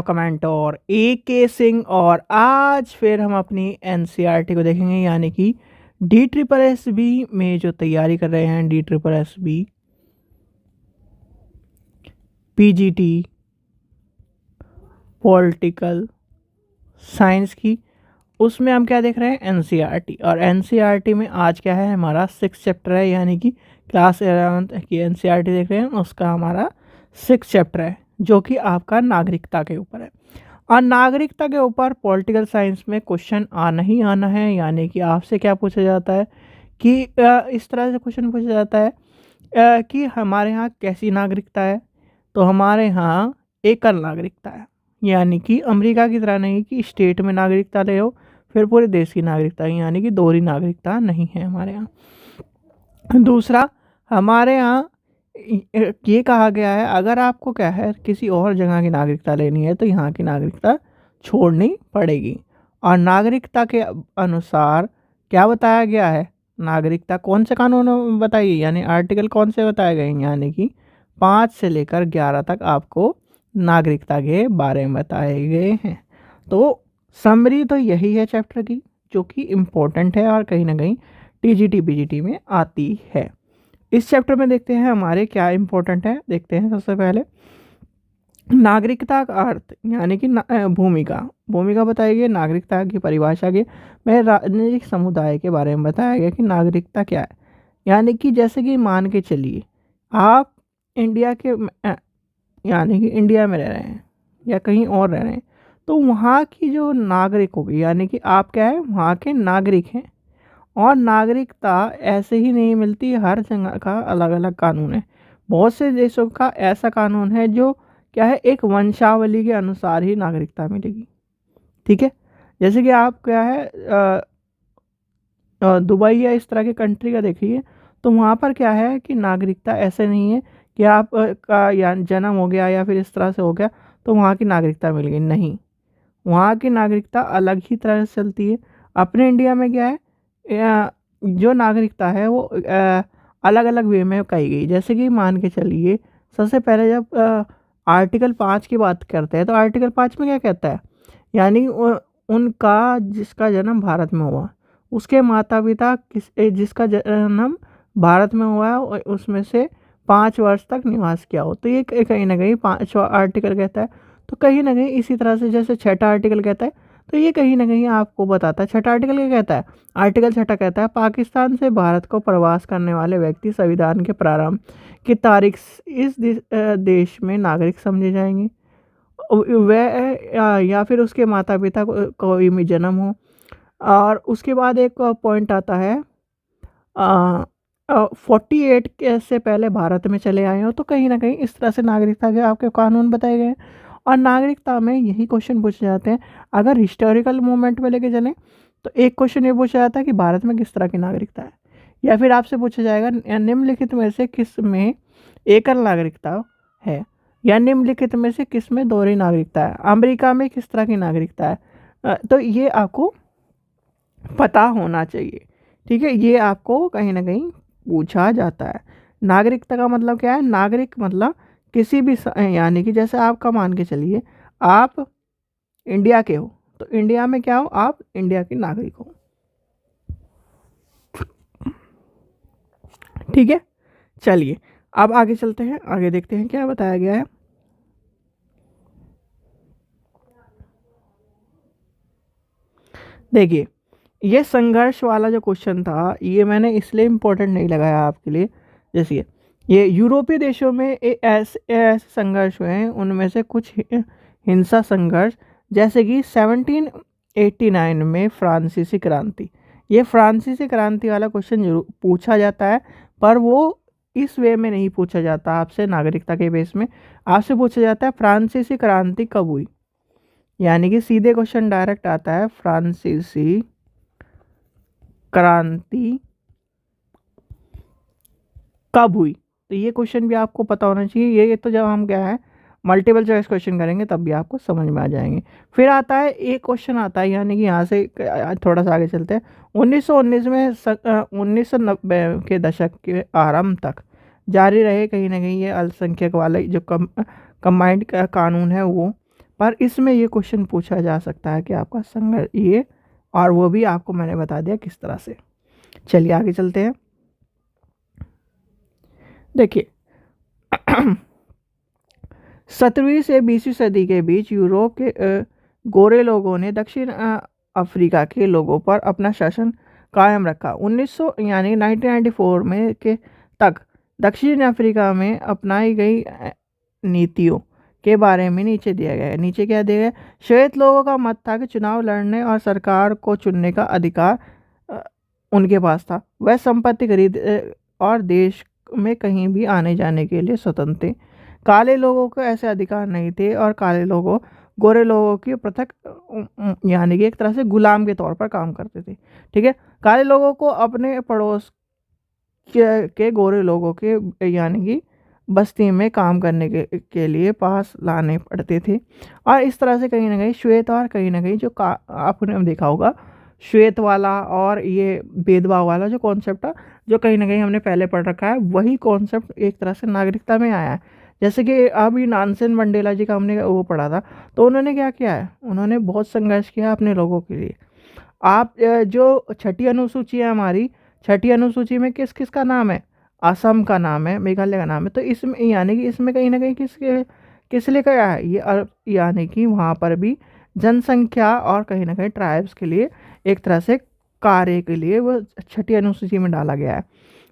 Comment और ए के सिंह। और आज फिर हम अपनी एनसीईआरटी को देखेंगे, यानी कि डी ट्रिपल एस बी में जो तैयारी कर रहे हैं, D triple S B PGT political science की, उसमें हम क्या देख रहे हैं, एनसीईआरटी। और एनसीईआरटी में आज क्या है, हमारा 6 चैप्टर है, यानी कि क्लास 11th की एनसीईआरटी देख रहे हैं, उसका हमारा 6 चैप्टर है जो कि आपका नागरिकता के ऊपर है। और नागरिकता के ऊपर पॉलिटिकल साइंस में क्वेश्चन आना ही आना है, यानी कि आपसे क्या पूछा जाता है कि इस तरह से क्वेश्चन पूछा जाता है कि हमारे यहाँ कैसी नागरिकता है। तो हमारे यहाँ एकल नागरिकता है, यानी कि अमेरिका की तरह नहीं कि स्टेट में नागरिकता ले हो फिर पूरे देश की नागरिकता, यानी कि दोहरी नागरिकता नहीं है हमारे यहाँ। दूसरा, हमारे यहाँ ये कहा गया है अगर आपको क्या है किसी और जगह की नागरिकता लेनी है तो यहाँ की नागरिकता छोड़नी पड़ेगी। और नागरिकता के अनुसार क्या बताया गया है, नागरिकता कौन से कानून में बताइए, यानी आर्टिकल कौन से बताए गए हैं, यानी कि 5 से लेकर 11 तक आपको नागरिकता के बारे में बताए गए हैं। तो समरी तो यही है चैप्टर की, जो कि इम्पोर्टेंट है और कहीं ना कहीं टीजीटी पीजीटी में आती है। इस चैप्टर में देखते हैं हमारे क्या इम्पोर्टेंट है। देखते हैं सबसे पहले नागरिकता का अर्थ, यानी कि भूमिका भूमिका बताई गई, नागरिकता की परिभाषा की में राजनीतिक समुदाय के बारे में बताया गया कि नागरिकता क्या है। यानी कि जैसे कि मान के चलिए आप इंडिया के यानी कि इंडिया में रह रहे हैं या कहीं और रह रहे हैं, तो वहाँ की जो नागरिक होगी, यानी कि आप क्या है वहाँ के नागरिक हैं। और नागरिकता ऐसे ही नहीं मिलती, हर जगह का अलग अलग कानून है। बहुत से देशों का ऐसा कानून है जो क्या है एक वंशावली के अनुसार ही नागरिकता मिलेगी। ठीक है, जैसे कि आप क्या है दुबई या इस तरह के कंट्री का देखिए, तो वहाँ पर क्या है कि नागरिकता ऐसे नहीं है कि आप का या जन्म हो गया या फिर इस तरह से हो गया तो वहाँ की नागरिकता मिल गई, नहीं। वहाँ की नागरिकता अलग ही तरह से चलती है। अपने इंडिया में क्या है जो नागरिकता है वो अलग अलग वे में कही गई। जैसे कि मान के चलिए सबसे पहले जब आर्टिकल 5 की बात करते हैं तो आर्टिकल 5 में क्या कहता है, यानी उनका जिसका जन्म भारत में हुआ, उसके माता पिता जिसका जन्म भारत में हुआ है उसमें से 5 वर्ष तक निवास किया हो, तो ये कहीं ना कहीं 5वां आर्टिकल कहता है। तो कहीं ना कहीं इसी तरह से जैसे 6ठा आर्टिकल कहता है, तो ये कहीं ना कहीं आपको बताता है। 6ठा आर्टिकल क्या कहता है, आर्टिकल 6ठा कहता है पाकिस्तान से भारत को प्रवास करने वाले व्यक्ति संविधान के प्रारंभ की तारीख इस देश में नागरिक समझे जाएंगे। वह या फिर उसके माता पिता को कोई में जन्म हो। और उसके बाद एक पॉइंट आता है 48 के से पहले भारत में चले आए हो, तो कहीं ना कहीं इस तरह से नागरिकता के आपके कानून बताए गए हैं। और नागरिकता में यही क्वेश्चन पूछे जाते हैं। अगर हिस्टोरिकल मूवमेंट में लेके चलें तो एक क्वेश्चन ये पूछा जाता है कि भारत में किस तरह की नागरिकता है, या फिर आपसे पूछा जाएगा निम्नलिखित में से किस में एकल नागरिकता है, या निम्नलिखित में से किस में दोहरी नागरिकता है, अमेरिका में किस तरह की नागरिकता है। तो ये आपको पता होना चाहिए। ठीक है, ये आपको कहीं ना कहीं पूछा जाता है। नागरिकता का मतलब क्या है, नागरिक मतलब किसी भी यानी कि जैसे आपका मान के चलिए आप इंडिया के हो, तो इंडिया में क्या हो, आप इंडिया के नागरिक हो। ठीक है, चलिए अब आगे चलते हैं, आगे देखते हैं क्या बताया गया है। देखिए ये संघर्ष वाला जो क्वेश्चन था ये मैंने इसलिए इम्पोर्टेंट नहीं लगाया आपके लिए, जैसे ये यूरोपीय देशों में ऐसे ऐसे संघर्ष हुए हैं, उनमें से कुछ हिंसा संघर्ष, जैसे कि 1789 में फ्रांसीसी क्रांति। ये फ्रांसीसी क्रांति वाला क्वेश्चन जरूर पूछा जाता है, पर वो इस वे में नहीं पूछा जाता आपसे नागरिकता के बेस में। आपसे पूछा जाता है फ्रांसीसी क्रांति कब हुई, यानी कि सीधे क्वेश्चन डायरेक्ट आता है फ्रांसीसी क्रांति कब हुई। तो ये क्वेश्चन भी आपको पता होना चाहिए। ये तो जब हम क्या है मल्टीपल चॉइस क्वेश्चन करेंगे तब भी आपको समझ में आ जाएंगे। फिर आता है एक क्वेश्चन आता है, यानी कि यहाँ से थोड़ा सा आगे चलते हैं। 1919 में 1990 के दशक के आरंभ तक जारी रहे कहीं ना कहीं ये अल्पसंख्यक वाले जो कंबाइंड कानून है वो पर इसमें ये क्वेश्चन पूछा जा सकता है कि आपका संघर्ष ये, और वो भी आपको मैंने बता दिया किस तरह से। चलिए आगे चलते हैं। देखिए 17वीं से 20वीं सदी के बीच यूरोप के गोरे लोगों ने दक्षिण अफ्रीका के लोगों पर अपना शासन कायम रखा। 1900 यानी 1994 में के तक दक्षिण अफ्रीका में अपनाई गई नीतियों के बारे में नीचे दिया गया है। नीचे क्या दिया गया? श्वेत लोगों का मत था कि चुनाव लड़ने और सरकार को चुनने का अधिकार उनके पास था। वह संपत्ति खरीद और देश में कहीं भी आने जाने के लिए स्वतंत्र थे। काले लोगों को ऐसे अधिकार नहीं थे और काले लोगों गोरे लोगों की पृथक यानी कि एक तरह से गुलाम के तौर पर काम करते थे। ठीक है, काले लोगों को अपने पड़ोस के गोरे लोगों के यानी कि बस्ती में काम करने के लिए पास लाने पड़ते थे। और इस तरह से कहीं ना कहीं श्वेत और कहीं ना कहीं जो आपने देखा होगा श्वेत वाला और ये भेदभाव वाला जो कॉन्सेप्ट है, जो कहीं ना कहीं हमने पहले पढ़ रखा है, वही कॉन्सेप्ट एक तरह से नागरिकता में आया है। जैसे कि अभी नानसेन मंडेला जी का हमने वो पढ़ा था, तो उन्होंने क्या किया है, उन्होंने बहुत संघर्ष किया अपने लोगों के लिए। आप जो छठी अनुसूची है हमारी, छठी अनुसूची में किस किस का नाम है? असम का नाम है, मेघालय का नाम है। तो इसमें यानी कि इसमें कहीं ना कहीं किस लिए क्या है ये, यानी कि वहाँ पर भी जनसंख्या और कहीं ना कहीं ट्राइब्स के लिए एक तरह से कार्य के लिए वो छठी अनुसूची में डाला गया है।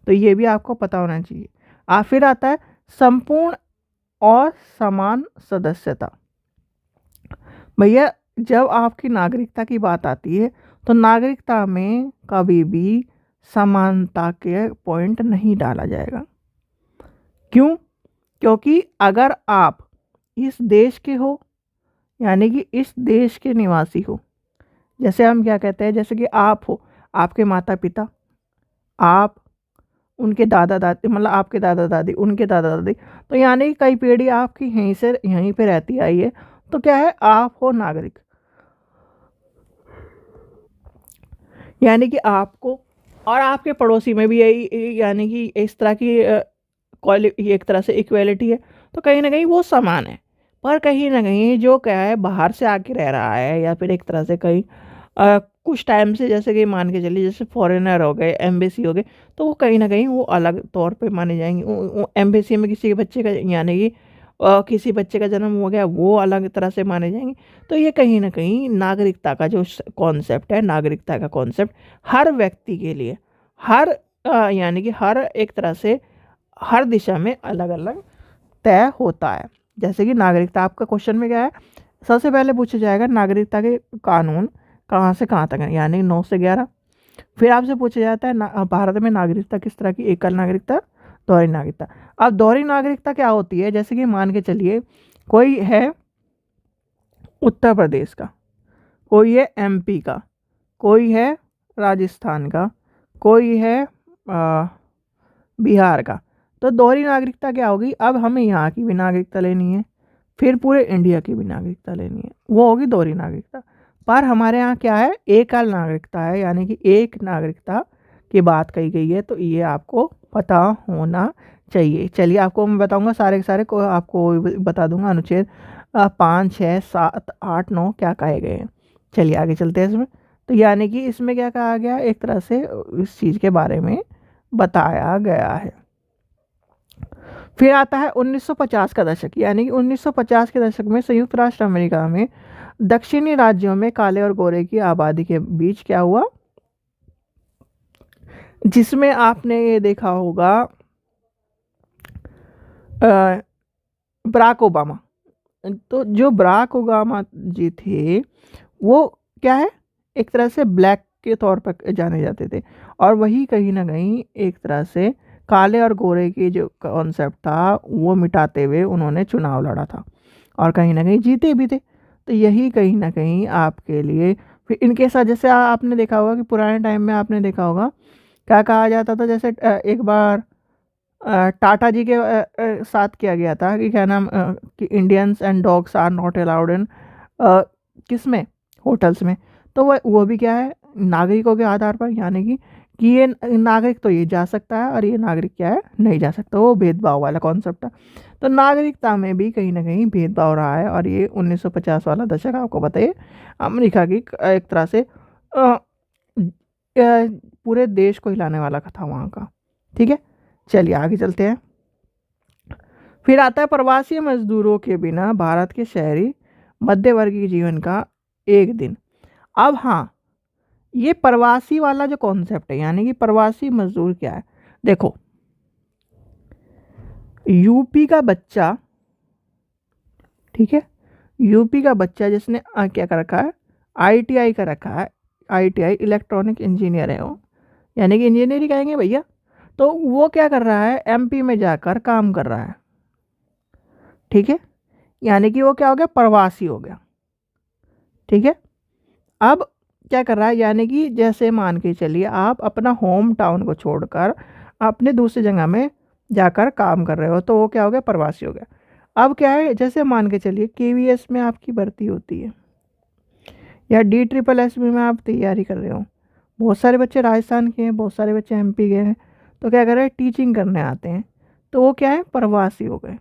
तो ये भी आपको पता होना चाहिए। फिर आता है संपूर्ण और समान सदस्यता। भैया जब आपकी नागरिकता की बात आती है तो नागरिकता में कभी भी समानता के पॉइंट नहीं डाला जाएगा। क्यों? क्योंकि अगर आप इस देश के हो यानी कि इस देश के निवासी हो, जैसे हम क्या कहते हैं, जैसे कि आप हो, आपके माता पिता, आप उनके दादा दादी, मतलब आपके दादा दादी, उनके दादा दादी, तो यानी कि कई पीढ़ी आपकी यहीं से यहीं पे रहती आई है, तो क्या है, आप हो नागरिक। यानी कि आपको और आपके पड़ोसी में भी यही यानी कि इस तरह की एक तरह से इक्वेलिटी है, तो कहीं ना कहीं वो समान है। पर कहीं ना कहीं जो क्या है बाहर से आके रह रहा है या फिर एक तरह से कहीं कुछ टाइम से, जैसे कि मान के चलिए जैसे फॉरेनर हो गए, एम्बेसी हो गए, तो वो कहीं ना कहीं वो अलग तौर पे माने जाएंगे। वो एम्बेसी में किसी के बच्चे का यानी कि किसी बच्चे का जन्म हो गया, वो अलग तरह से माने जाएंगे। तो ये कहीं ना कहीं नागरिकता का जो कॉन्सेप्ट है, नागरिकता का कॉन्सेप्ट हर व्यक्ति के लिए हर यानी कि हर एक तरह से हर दिशा में अलग अलग तय होता है। जैसे कि नागरिकता, आपका क्वेश्चन में क्या है, सबसे पहले पूछा जाएगा नागरिकता के कानून कहाँ से कहाँ तक है, यानी 9 से 11। फिर आपसे पूछा जाता है भारत में नागरिकता किस तरह की, एकल नागरिकता, दोहरी नागरिकता। अब दोहरी नागरिकता क्या होती है? जैसे कि मान के चलिए कोई है उत्तर प्रदेश का, कोई है एमपी का, कोई है राजस्थान का, कोई है बिहार का। तो दोहरी नागरिकता क्या होगी? अब हमें यहाँ की भी नागरिकता लेनी है, फिर पूरे इंडिया की भी नागरिकता लेनी है, वो होगी दोहरी नागरिकता। पर हमारे यहाँ क्या है, एकल नागरिकता है, यानी कि एक नागरिकता की बात कही गई है। तो ये आपको पता होना चाहिए। चलिए आपको मैं बताऊंगा सारे के सारे को, आपको बता दूंगा अनुच्छेद 5, 6, 7, 8, 9 क्या कहे गए हैं। चलिए आगे चलते हैं इसमें। तो यानी कि इसमें क्या कहा गया, एक तरह से इस चीज़ के बारे में बताया गया है। फिर आता है 1950 का दशक, यानी कि 1950 के दशक में संयुक्त राष्ट्र अमेरिका में दक्षिणी राज्यों में काले और गोरे की आबादी के बीच क्या हुआ, जिसमें आपने ये देखा होगा बराक ओबामा। तो जो बराक ओबामा जी थे वो क्या है, एक तरह से ब्लैक के तौर पर जाने जाते थे, और वही कहीं ना कहीं एक तरह से काले और गोरे की जो कॉन्सेप्ट था वो मिटाते हुए उन्होंने चुनाव लड़ा था और कहीं ना कहीं जीते भी थे। तो यही कहीं ना कहीं आपके लिए, फिर इनके साथ जैसे आपने देखा होगा कि पुराने टाइम में आपने देखा होगा क्या कहा जाता था, जैसे एक बार टाटा जी के साथ किया गया था कि क्या नाम कि Indians and dogs are not allowed in किस में, होटल्स में। तो वो भी क्या है, नागरिकों के आधार पर, यानी कि कि ये नागरिक तो ये जा सकता है और ये नागरिक क्या है, नहीं जा सकता। वो भेदभाव वाला कॉन्सेप्ट है। तो नागरिकता में भी कहीं ना कहीं भेदभाव रहा है, और ये 1950 वाला दशक आपको बताइए अमेरिका की एक तरह से पूरे देश को हिलाने वाला था वहाँ का। ठीक है, चलिए आगे चलते हैं। फिर आता है प्रवासी मजदूरों के बिना भारत के शहरी मध्यवर्गीय जीवन का एक दिन। अब हाँ, ये प्रवासी वाला जो कॉन्सेप्ट है, यानी कि प्रवासी मजदूर क्या है, देखो यूपी का बच्चा, ठीक है, यूपी का बच्चा जिसने क्या कर रखा है, आईटीआई का रखा है, आईटीआई इलेक्ट्रॉनिक इंजीनियर है वो, यानी कि इंजीनियरिंग कहेंगे भैया। तो वो क्या कर रहा है, एमपी में जाकर काम कर रहा है। ठीक है, यानी कि वो क्या हो गया, प्रवासी हो गया। ठीक है, अब क्या कर रहा है, यानी कि जैसे मान के चलिए आप अपना होम टाउन को छोड़कर अपने दूसरी जगह में जाकर काम कर रहे हो, तो वो क्या हो गया, प्रवासी हो गया। अब क्या है, जैसे मान के चलिए केवीएस में आपकी भर्ती होती है, या DSSS में आप तैयारी कर रहे हो। बहुत सारे बच्चे राजस्थान के हैं, बहुत सारे बच्चे एमपी के हैं, तो क्या कर रहे हैं, टीचिंग करने आते हैं, तो वो क्या है, प्रवासी हो गए।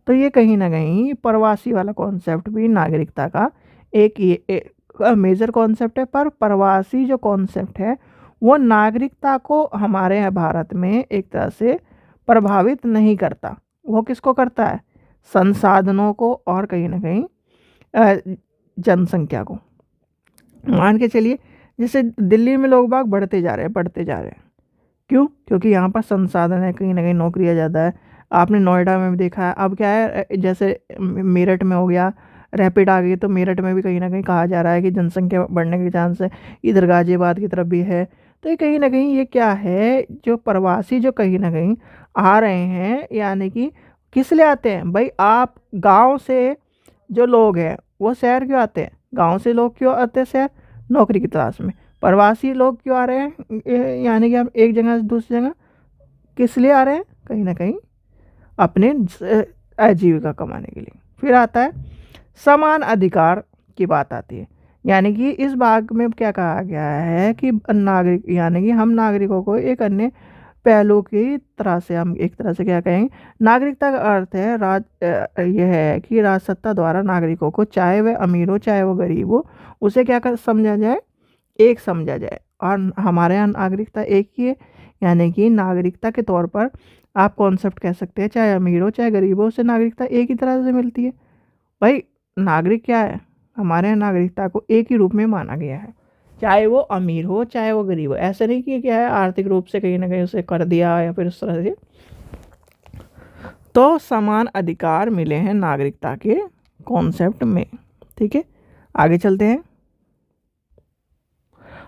तो ये कहीं ना कहीं प्रवासी वाला कॉन्सेप्ट भी नागरिकता का एक ये मेजर कॉन्सेप्ट है। पर प्रवासी जो कॉन्सेप्ट है वो नागरिकता को हमारे यहाँ भारत में एक तरह से प्रभावित नहीं करता। वो किसको करता है, संसाधनों को, और कहीं ना कहीं जनसंख्या को। मान के चलिए जैसे दिल्ली में लोग बाग बढ़ते जा रहे हैं, बढ़ते जा रहे हैं, क्यों, क्योंकि यहाँ पर संसाधन है, कहीं ना कहीं नौकरियाँ ज़्यादा है। आपने नोएडा में भी देखा है। अब क्या है, जैसे मेरठ में हो गया, रैपिड आ गई, तो मेरठ में भी कहीं ना कहीं कहा जा रहा है कि जनसंख्या बढ़ने के चांस है। इधर गाजियाबाद की तरफ भी है। तो ये कहीं ना कहीं ये क्या है, जो प्रवासी जो कहीं ना कहीं आ रहे हैं, यानी कि किस लिए आते हैं भाई, आप गांव से जो लोग हैं वो शहर क्यों आते हैं, गांव से लोग क्यों आते हैं शहर, नौकरी की तलाश में। प्रवासी लोग क्यों आ रहे हैं, यानी कि हम एक जगह से दूसरी जगह किस लिए आ रहे हैं, कहीं ना कहीं अपने आजीविका कमाने के लिए। फिर आता है समान अधिकार की बात आती है, यानी कि इस भाग में क्या कहा गया है कि नागरिक, यानी कि हम नागरिकों को एक अन्य पहलू की तरह से, हम एक तरह से क्या कहेंगे, नागरिकता का अर्थ है यह है कि राजसत्ता द्वारा नागरिकों को, चाहे वह अमीर हो चाहे वो गरीब हो, उसे क्या कर समझा जाए, एक समझा जाए। और हमारे यहाँ नागरिकता एक ही है, यानी कि नागरिकता के तौर पर आप कॉन्सेप्ट कह सकते हैं, चाहे अमीर हो चाहे गरीब हो, उसे नागरिकता एक ही तरह से मिलती है। भाई नागरिक क्या है, हमारे यहाँ नागरिकता को एक ही रूप में माना गया है, चाहे वो अमीर हो चाहे वो गरीब हो। ऐसा नहीं कि क्या है आर्थिक रूप से कहीं ना कहीं उसे कर दिया या फिर उस तरह से। तो समान अधिकार मिले हैं नागरिकता के कॉन्सेप्ट में। ठीक है, आगे चलते हैं।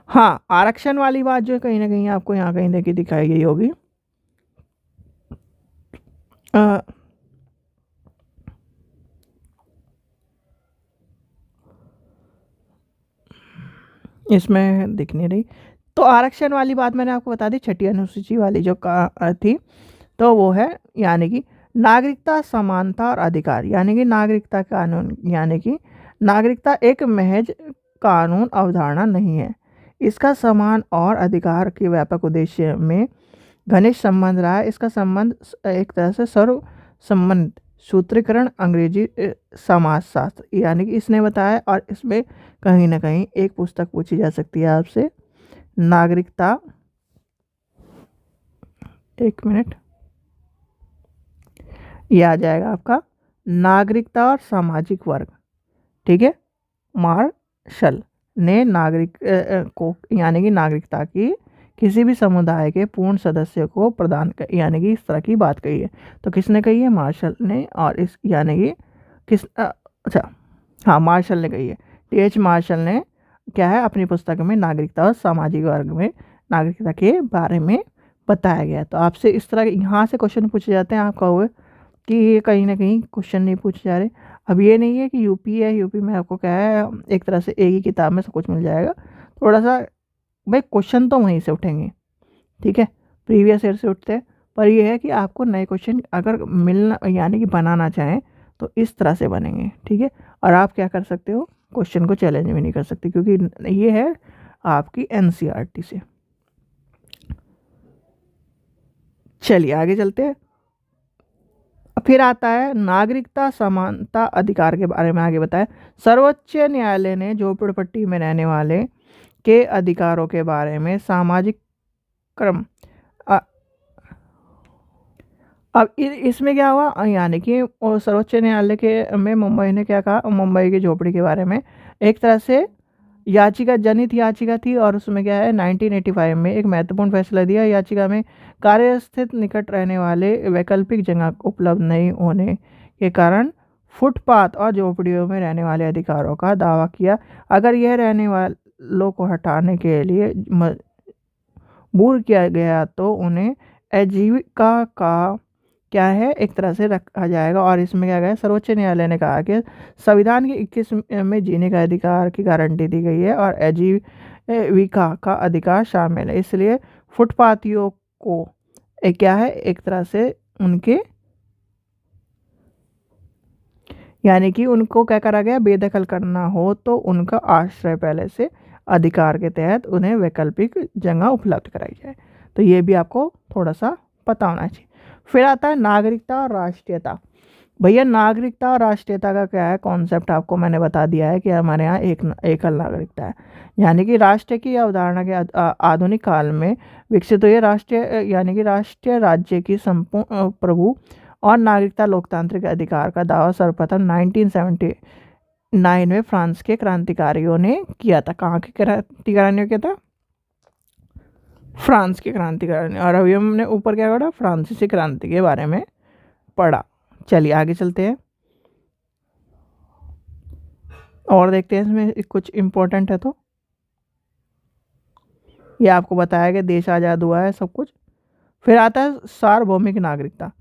हाँ, आरक्षण वाली बात जो कहीं ना कहीं आपको यहाँ कहीं देखी दिखाई गई होगी। इसमें दिख नहीं रही। तो आरक्षण वाली बात मैंने आपको बता दी, छठी अनुसूची वाली जो थी, तो वो है यानी कि नागरिकता, समानता और अधिकार, यानी कि नागरिकता कानून, यानी कि नागरिकता एक महज कानून अवधारणा नहीं है, इसका समान और अधिकार के व्यापक उद्देश्य में घनिष्ठ संबंध रहा है। इसका संबंध एक तरह से सर्व संबंध सूत्रीकरण अंग्रेजी समाजशास्त्र, यानी कि इसने बताया। और इसमें कहीं ना कहीं एक पुस्तक पूछी जा सकती है आपसे, नागरिकता, एक मिनट, ये आ जाएगा आपका नागरिकता और सामाजिक वर्ग। ठीक है, मार्शल ने नागरिक को, यानी कि नागरिकता की किसी भी समुदाय के पूर्ण सदस्य को प्रदान कर, यानी कि इस तरह की बात कही है। तो किसने कही है, मार्शल ने। और इस यानी कि किस अच्छा, हाँ मार्शल ने कही है, TH मार्शल ने क्या है अपनी पुस्तक में नागरिकता और सामाजिक वर्ग में नागरिकता के बारे में बताया गया। तो आपसे इस तरह यहाँ से क्वेश्चन पूछे जाते हैं, आप कहोगे कि ये कहीं ना कहीं क्वेश्चन नहीं पूछे जा रहे। अब ये नहीं है कि यूपी है, यूपी में आपको क्या है एक तरह से एक ही किताब में सब कुछ मिल जाएगा। थोड़ा सा भाई क्वेश्चन तो वहीं से उठेंगे, ठीक है, प्रीवियस ईयर से उठते हैं, पर यह है कि आपको नए क्वेश्चन अगर मिलना, यानी कि बनाना चाहें तो इस तरह से बनेंगे। ठीक है, और आप क्या कर सकते हो, क्वेश्चन को चैलेंज भी नहीं कर सकते, क्योंकि ये है आपकी NCERT से। चलिए आगे चलते हैं। फिर आता है नागरिकता समानता अधिकार के बारे में आगे बताया। सर्वोच्च न्यायालय ने झोपड़पट्टी में रहने वाले के अधिकारों के बारे में सामाजिक क्रम अब इसमें क्या हुआ, यानी कि सर्वोच्च न्यायालय के में मुंबई ने क्या कहा, मुंबई की झोपड़ी के बारे में एक तरह से याचिका जनित याचिका थी, और उसमें क्या है 1985 में एक महत्वपूर्ण फैसला दिया। याचिका में कार्यस्थित निकट रहने वाले वैकल्पिक जगह उपलब्ध नहीं होने के कारण फुटपाथ और झोपड़ियों में रहने वाले अधिकारों का दावा किया। अगर यह रहने वालों को हटाने के लिए मजबूर किया गया तो उन्हें आजीविका का क्या है एक तरह से रखा जाएगा। और इसमें क्या गया, सर्वोच्च न्यायालय ने कहा कि संविधान के 21 में जीने का अधिकार की गारंटी दी गई है और आजीविका का अधिकार शामिल है, इसलिए फुटपाथियों को क्या है एक तरह से उनके यानी कि उनको क्या करा गया, बेदखल करना हो तो उनका आश्रय पहले से अधिकार के तहत उन्हें वैकल्पिक जगह उपलब्ध कराई जाए। तो ये भी आपको थोड़ा सा पता होना चाहिए। फिर आता है नागरिकता और राष्ट्रीयता। भैया नागरिकता और राष्ट्रीयता का क्या है कॉन्सेप्ट, आपको मैंने बता दिया है कि हमारे यहाँ एकल नागरिकता है, यानी कि राष्ट्र की अवधारणा के आधुनिक काल में विकसित हुई। राष्ट्रीय यानी कि राष्ट्रीय राज्य की संपूर्ण प्रभु और नागरिकता लोकतांत्रिक अधिकार का दावा सर्वप्रथम 1979 में फ्रांस के क्रांतिकारियों ने किया था। कहाँ के क्रांतिकारियों ने किया था, फ्रांस के क्रांतिकारियों ने। और अभी हमने ऊपर क्या पढ़ा, फ्रांसीसी क्रांति के बारे में पढ़ा। चलिए आगे चलते हैं और देखते हैं इसमें कुछ इम्पोर्टेंट है। तो ये आपको बताया कि देश आज़ाद हुआ है सब कुछ। फिर आता है सार्वभौमिक नागरिकता।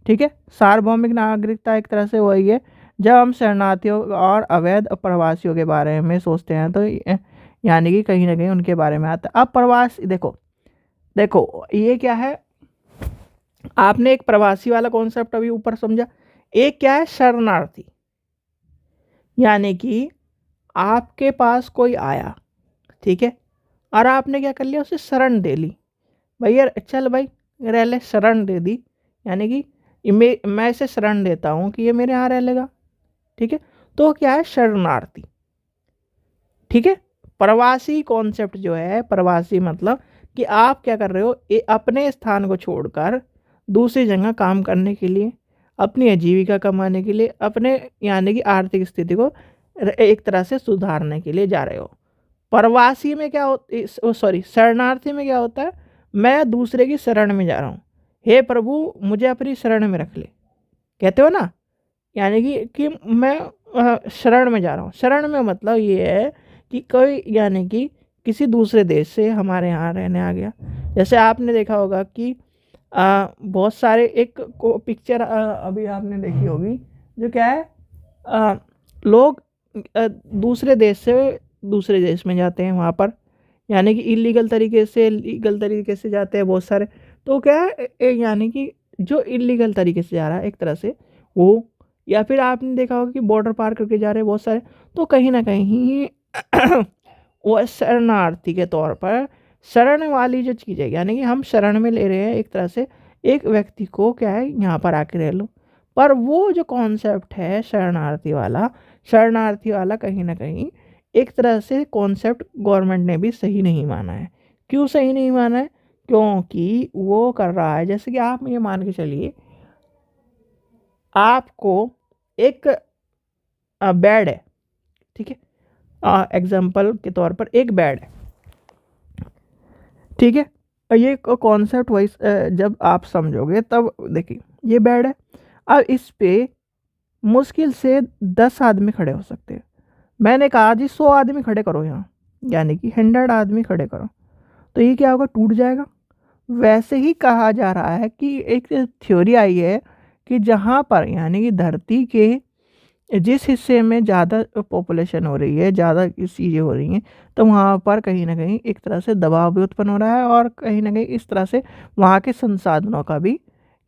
ठीक है, सार्वभौमिक नागरिकता एक तरह से वही है जब हम शरणार्थियों और अवैध प्रवासियों के बारे में सोचते हैं तो यानी कि कहीं ना कहीं उनके बारे में आता है। अब प्रवास देखो ये क्या है, आपने एक प्रवासी वाला कॉन्सेप्ट अभी ऊपर समझा, एक क्या है शरणार्थी, यानी कि आपके पास कोई आया, ठीक है, और आपने क्या कर लिया, उसे शरण दे ली। भैया चल भाई रह ले, शरण दे दी, यानी कि मैं इसे शरण देता हूँ कि ये मेरे यहाँ रह लेगा। ठीक है, तो क्या है शरणार्थी। ठीक है, प्रवासी कॉन्सेप्ट जो है, प्रवासी मतलब कि आप क्या कर रहे हो, अपने स्थान को छोड़कर दूसरी जगह काम करने के लिए, अपनी आजीविका कमाने के लिए, अपने यानी कि आर्थिक स्थिति को एक तरह से सुधारने के लिए जा रहे हो। प्रवासी में क्या शरणार्थी में क्या होता है, मैं दूसरे की शरण में जा रहा हूँ, हे प्रभु मुझे अपनी शरण में रख ले, कहते हो ना, यानी कि मैं शरण में जा रहा हूँ। शरण में मतलब ये है कि कोई यानी कि किसी दूसरे देश से हमारे यहाँ रहने आ गया। जैसे आपने देखा होगा कि बहुत सारे एक पिक्चर अभी आपने देखी होगी जो क्या है, लोग दूसरे देश से दूसरे देश में जाते हैं, वहाँ पर यानी कि इलीगल तरीके से लीगल तरीके से जाते हैं बहुत सारे। तो क्या है यानी कि जो इलीगल तरीके से जा रहा है एक तरह से वो, या फिर आपने देखा होगा कि बॉर्डर पार करके जा रहे हैं बहुत सारे, तो कहीं ना कहीं वो शरणार्थी के तौर पर शरण वाली जो चीज़ है, यानी कि हम शरण में ले रहे हैं एक तरह से एक व्यक्ति को, क्या है यहाँ पर आके रह लो। पर वो जो कॉन्सेप्ट है शरणार्थी वाला कहीं ना कहीं एक तरह से कॉन्सेप्ट गवर्नमेंट ने भी सही नहीं माना है। क्यों सही नहीं माना है, क्योंकि वो कर रहा है, जैसे कि आप ये मान के चलिए आपको एक बेड है, ठीक है, एग्जाम्पल के तौर पर एक बेड है, ठीक है, ये कॉन्सेप्ट वाइज जब आप समझोगे तब देखिए ये बेड है, अब इस पे मुश्किल से 10 आदमी खड़े हो सकते हैं। मैंने कहा जी 100 आदमी खड़े करो यहाँ, यानी कि 100 आदमी खड़े करो, तो ये क्या होगा, टूट जाएगा। वैसे ही कहा जा रहा है कि एक थ्योरी आई है कि जहाँ पर यानी कि धरती के जिस हिस्से में ज़्यादा पॉपुलेशन हो रही है, ज़्यादा चीज़ें हो रही हैं, तो वहाँ पर कहीं ना कहीं एक तरह से दबाव भी उत्पन्न हो रहा है, और कहीं ना कहीं इस तरह से वहाँ के संसाधनों का भी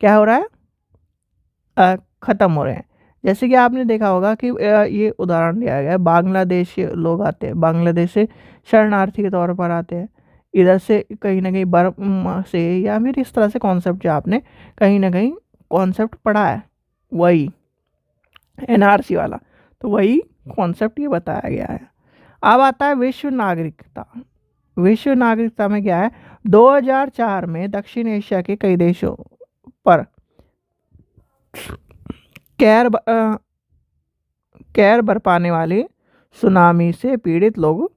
क्या हो रहा है, ख़त्म हो रहे हैं। जैसे कि आपने देखा होगा कि ये उदाहरण दिया गया है, बांग्लादेश लोग आते हैं, बांग्लादेश से शरणार्थी के तौर पर आते हैं, इधर से कहीं ना कहीं बर्म से, या फिर इस तरह से कॉन्सेप्ट जो आपने कहीं ना कहीं कॉन्सेप्ट पढ़ा है, वही एनआरसी वाला, तो वही कॉन्सेप्ट ये बताया गया है। अब आता है विश्व नागरिकता। विश्व नागरिकता में क्या है, 2004 में दक्षिण एशिया के कई देशों पर कैर कैर बरपाने वाले सुनामी से पीड़ित लोगों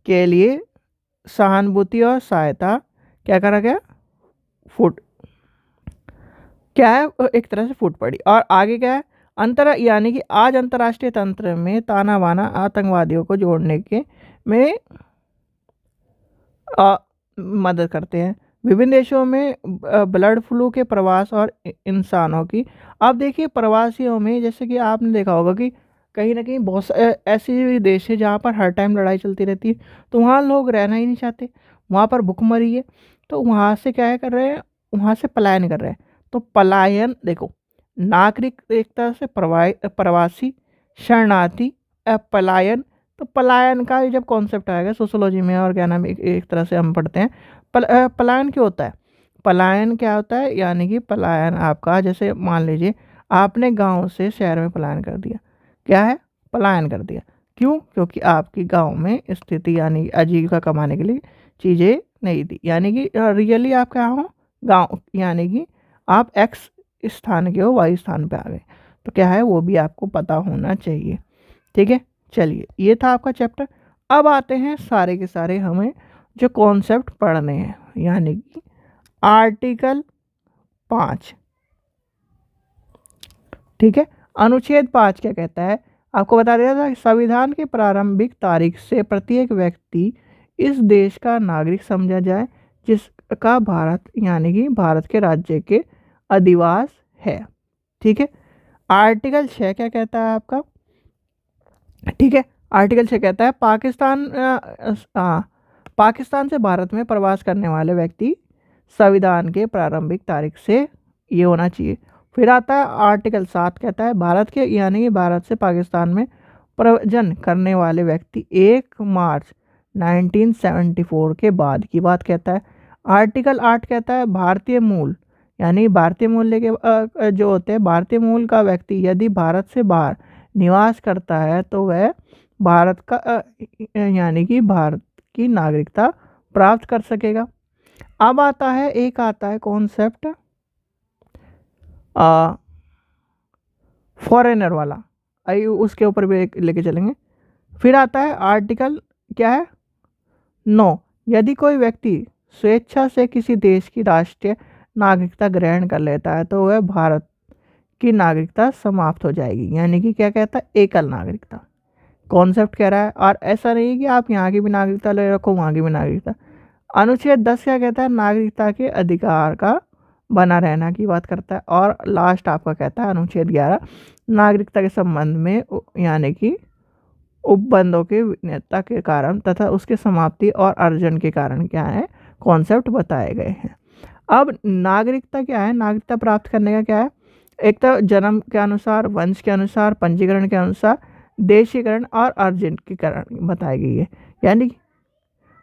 के लिए सहानुभूति और सहायता क्या करा गया, फुट क्या है, एक तरह से फूट पड़ी। और आगे क्या है, अंतर यानी कि आज अंतर्राष्ट्रीय तंत्र में ताना बाना आतंकवादियों को जोड़ने के में मदद करते हैं। विभिन्न देशों में ब्लड फ्लू के प्रवास और इंसानों की, अब देखिए प्रवासियों में जैसे कि आपने देखा होगा कि कहीं ना कहीं बहुत ऐसे भी देश है जहाँ पर हर टाइम लड़ाई चलती रहती है, तो वहाँ लोग रहना ही नहीं चाहते, वहाँ पर भुखमरी है, तो वहाँ से क्या है कर रहे हैं, वहाँ से पलायन कर रहे हैं। तो पलायन देखो, नागरिक एक तरह से प्रवासी, शरणार्थी, पलायन। तो पलायन का जब कॉन्सेप्ट आएगा सोशोलॉजी में, और क्या नाम एक तरह से हम पढ़ते हैं, पलायन क्यों होता है, पलायन क्या होता है, यानी कि पलायन आपका, जैसे मान लीजिए आपने गांव से शहर में पलायन कर दिया, क्या है, पलायन कर दिया। क्यों, क्योंकि आपकी गांव में स्थिति यानी आजीविका कमाने के लिए चीज़ें नहीं थी, यानी कि रियली आप क्या हो, गांव, यानी कि आप एक्स स्थान के हो, वाई स्थान पे आ गए, तो क्या है वो भी आपको पता होना चाहिए। ठीक है, चलिए ये था आपका चैप्टर। अब आते हैं सारे के सारे हमें जो कॉन्सेप्ट पढ़ने हैं, यानी कि आर्टिकल 5। ठीक है, अनुच्छेद 5 क्या कहता है, आपको बता दिया था, संविधान की प्रारंभिक तारीख से प्रत्येक व्यक्ति इस देश का नागरिक समझा जाए जिसका भारत यानी कि भारत के राज्य के अधिवास है। ठीक है, आर्टिकल 6 क्या कहता है आपका, ठीक है, आर्टिकल 6 कहता है पाकिस्तान से भारत में प्रवास करने वाले व्यक्ति संविधान के प्रारंभिक तारीख से ये होना चाहिए। फिर आता है आर्टिकल 7 कहता है भारत के यानी कि भारत से पाकिस्तान में प्रव्रजन करने वाले व्यक्ति 1 मार्च 1974 के बाद की बात कहता है। आर्टिकल 8 कहता है भारतीय मूल यानी भारतीय मूल्य के जो होते हैं, भारतीय मूल का व्यक्ति यदि भारत से बाहर निवास करता है तो वह भारत का यानी कि भारत की नागरिकता प्राप्त कर सकेगा। अब आता है एक आता है कॉन्सेप्ट फॉरेनर वाला, आइए उसके ऊपर भी एक लेके चलेंगे। फिर आता है आर्टिकल क्या है 9, यदि कोई व्यक्ति स्वेच्छा से किसी देश की राष्ट्रीय नागरिकता ग्रहण कर लेता है तो वह भारत की नागरिकता समाप्त हो जाएगी, यानी कि क्या कहता है, एकल नागरिकता कॉन्सेप्ट कह रहा है। और ऐसा नहीं है कि आप यहाँ की भी नागरिकता ले रखो, वहाँ की भी नागरिकता। अनुच्छेद 10 क्या कहता है, नागरिकता के अधिकार का बना रहना की बात करता है। और लास्ट आपका कहता है अनुच्छेद 11, नागरिकता के संबंध में यानी कि उपबंधों के विनियता के कारण तथा उसके समाप्ति और अर्जन के कारण क्या है, कॉन्सेप्ट बताए गए हैं। अब नागरिकता क्या है, नागरिकता प्राप्त करने का क्या है, एक तो जन्म के अनुसार, वंश के अनुसार, पंजीकरण के अनुसार, देशीकरण और अर्जन के कारण बताई गई है। यानी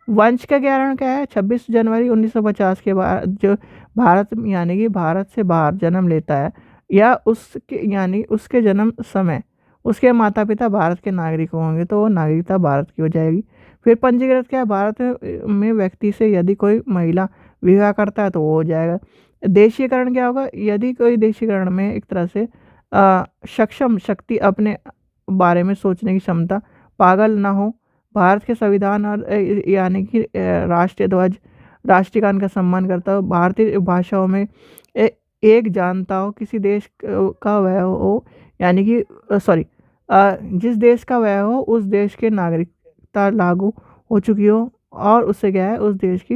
वंश का कारण क्या है, 26 जनवरी 1950 के बाद जो भारत यानी कि भारत से बाहर जन्म लेता है या उसके यानी उसके जन्म समय उसके माता पिता भारत के नागरिक होंगे तो वो नागरिकता भारत की हो जाएगी। फिर पंजीकृत क्या है, भारत में व्यक्ति से यदि कोई महिला विवाह करता है तो वो हो जाएगा। देशीकरण क्या होगा, यदि कोई देशीकरण में एक तरह से सक्षम शक्ति अपने बारे में सोचने की क्षमता, पागल ना हो, भारत के संविधान और यानी कि राष्ट्रीय ध्वज, राष्ट्रीय गान का सम्मान करता हो, भारतीय भाषाओं में एक जानता हो, किसी देश का वह हो यानी कि सॉरी जिस देश का वह हो उस देश के नागरिकता लागू हो चुकी हो और उससे क्या है उस देश की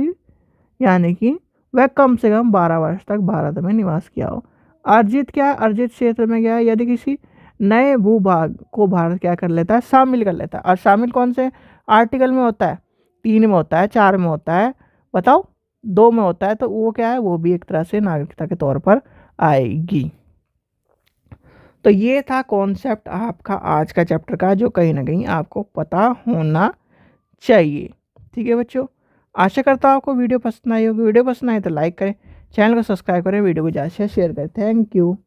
यानी कि वह कम से कम 12 वर्ष तक भारत में निवास किया हो। अर्जित क्या है, अर्जित क्षेत्र में क्या है, यदि किसी नए भूभाग को भारत क्या कर लेता है, शामिल कर लेता है। और शामिल कौन से आर्टिकल में होता है, 3 में होता है, 4 में होता है, बताओ 2 में होता है, तो वो क्या है, वो भी एक तरह से नागरिकता के तौर पर आएगी। तो ये था कॉन्सेप्ट आपका आज का चैप्टर का, जो कहीं ना कहीं आपको पता होना चाहिए। ठीक है बच्चों, आशा करता हूँ आपको वीडियो पसंद आई होगी। वीडियो पसंद आए तो लाइक करें, चैनल को सब्सक्राइब करें, वीडियो को ज़्यादा से शेयर करें। Thank you.